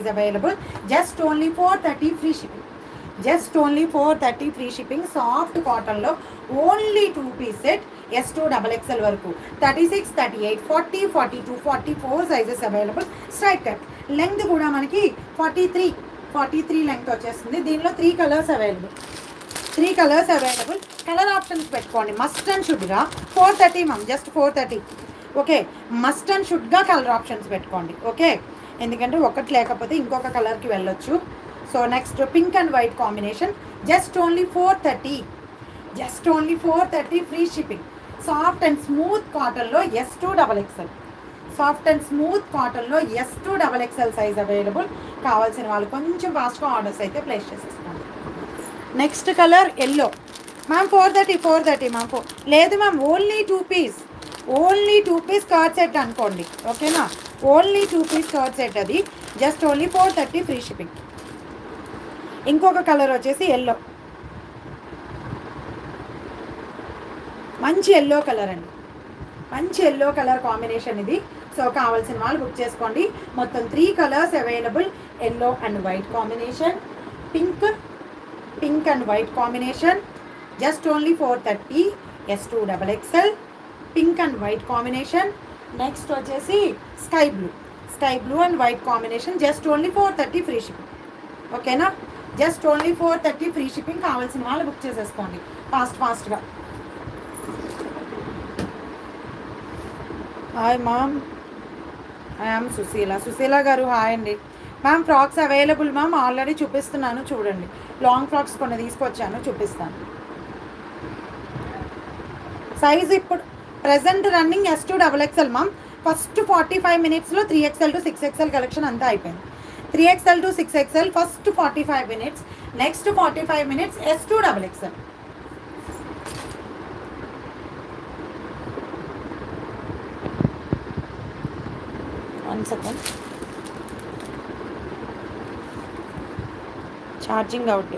sizes available. Just only 430 free shipping. Just only 430 free shipping. Soft cotton lo only 2-piece set. S2 XXL వరకు 36, 38, 40, 42, 44 sizes available. Straight cut. Length కూడా మనకి 43 length వచ్చేస్తుంది. దీనిలో 3 colors available. 3 colors available. Color options పెట్టుకోండి. Must and should గా 430 ma'am, just 430. Okay, must and should గా colour options పెట్టుకోండి. Okay, ఎందుకంటే ఒకటి లేకపోతే ఇంకొక కలర్కి వెళ్ళొచ్చు. So next pink and white combination. Just only 430. Just only 430 free shipping. Soft and smooth కాటన్లో S2 XXL. Soft and smooth కాటన్లో S2 XXL సైజ్ అవైలబుల్. కావాల్సిన వాళ్ళు కొంచెం ఫాస్ట్గా ఆర్డర్స్ అయితే ప్లేస్ చేసేసుకోండి. Next colour yellow ma'am. 430 ma'am. లేదు ma'am, only 2-piece. Only 2-piece skirt set అనుకోండి. ఓకేనా, ఓన్లీ 2-piece స్కర్ట్ సెట్ అది. Just only 430 free shipping. ఇంకొక కలర్ వచ్చేసి ఎల్లో, మంచి ఎల్లో కలర్ అండి, మంచి ఎల్లో కలర్ కాంబినేషన్ ఇది. సో కావాల్సిన వాళ్ళు బుక్ చేసుకోండి. మొత్తం 3 colors available. Yellow and white combination, pink and white combination. Just only 430 S2 XXL. Pink and white combination. Next వచ్చేసి sky blue and white combination. Just only 430 free shipping. ఓకేనా, just only 430 free shipping. కావాల్సిన వాళ్ళు book చేసేసుకోండి ఫాస్ట్గా. Hi ma'am, I'm Susheela గారు. Hi అండి ma'am. Frocks available ma'am, already చూపిస్తున్నాను చూడండి. లాంగ్ ఫ్రాక్స్ కొన్ని తీసుకొచ్చాను, చూపిస్తాను. సైజ్ ఇప్పుడు present running S2 XXL ma'am. First 45 minutesలో 3XL to 6XL collection అంతా అయిపోయింది. 3XL to 6XL first 45 minutes. Next 45 minutes S2 XXL. One second, charging out.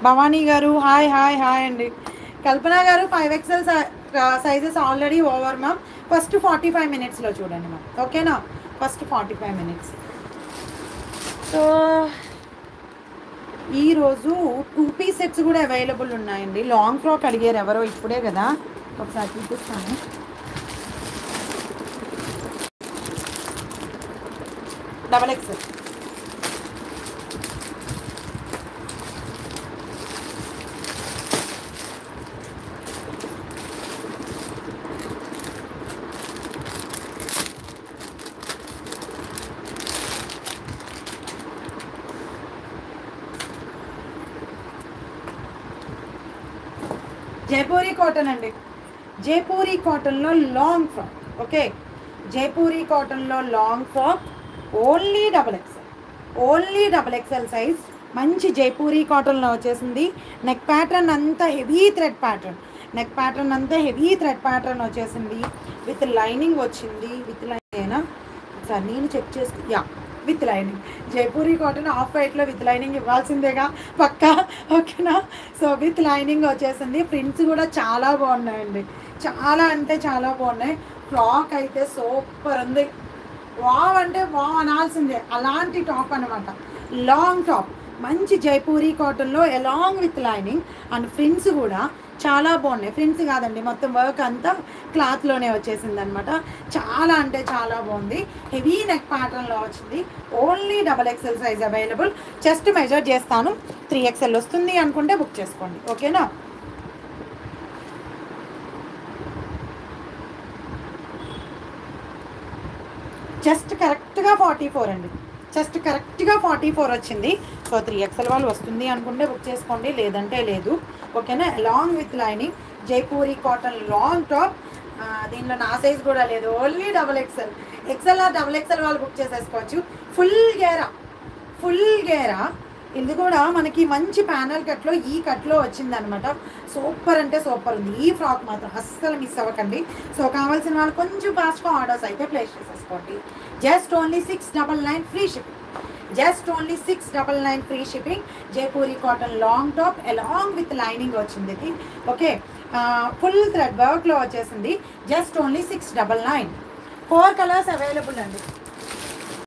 Bhavani గారు hi అండి. కల్పన గారు 5XL sizes already over ma'am. First 45 minutesలో చూడండి ma'am. ఓకేనా, first 45 minutes. So ఈరోజు 2-piece sets కూడా available ఉన్నాయండి. లాంగ్ ఫ్రాక్ అడిగారు ఎవరో ఇప్పుడే కదా, ఒకసారి చూపిస్తాను. XXL. జైపూరి కాటన్ అండి. జైపూరి కాటన్లో లాంగ్ ఫ్రాక్. ఓకే, జైపూరి కాటన్లో long frock only XXL size. మంచి జైపూరి కాటన్లో వచ్చేసింది. నెక్ ప్యాటర్న్ అంతా హెవీ థ్రెడ్ ప్యాటర్న్ వచ్చేసింది. విత్ లైనింగ్ వచ్చింది. విత్ లైనింగ్ సార్ నేను చెక్ చేసుకు with lining. Jaipuri cotton off వైట్లో విత్ లైనింగ్ ఇవ్వాల్సిందేగా పక్కా. ఓకేనా, సో విత్ లైనింగ్ వచ్చేసింది. ప్రింట్స్ కూడా చాలా బాగున్నాయండి, చాలా అంటే చాలా బాగున్నాయి. ఫ్రాక్ అయితే సూపర్ ఉంది. వావ్ అంటే వావ్ అనాల్సిందే, అలాంటి టాప్ అనమాట. లాంగ్ టాప్, మంచి జైపూరి కాటన్లో along with lining and prints కూడా చాలా బాగున్నాయి. ప్రింట్స్ కాదండి, మొత్తం వర్క్ అంతా క్లాత్లోనే వచ్చేసింది అనమాట. చాలా అంటే చాలా బాగుంది. హెవీ నెక్ ప్యాటర్న్లో వచ్చింది. Only XXL size available. Chest measure చేస్తాను, 3XL వస్తుంది అనుకుంటే బుక్ చేసుకోండి. ఓకేనా, చెస్ట్ కరెక్ట్గా 44 అండి. చెస్ట్ కరెక్ట్గా 44 వచ్చింది. సో 3XL వాళ్ళు వస్తుంది అనుకుంటే బుక్ చేసుకోండి, లేదంటే లేదు. ఓకేనా, along with lining Jaipuri cotton long top. దీనిలో నా సైజ్ కూడా లేదు, only XXL. XL or XXL వాళ్ళు బుక్ చేసేసుకోవచ్చు. ఫుల్ గేరా ఇది కూడా మనకి మంచి ప్యానల్ కట్లో ఈ కట్లో వచ్చిందనమాట. సూపర్ అంటే సూపర్ ఉంది. ఈ ఫ్రాక్ మాత్రం అస్సలు మిస్ అవ్వకండి. సో కావాల్సిన వాళ్ళు కొంచెం ఫాస్ట్గా ఆర్డర్స్ అయితే ప్లేస్ చేసేసుకోండి. Just only 699 free shipping. Just only 699 free shipping. Jaipuri cotton long top along with lining వచ్చింది ఇది. ఓకే, ఫుల్ థ్రెడ్ వర్క్లో వచ్చేసింది. Just only 699. 4 కలర్స్ అవైలబుల్ అండి.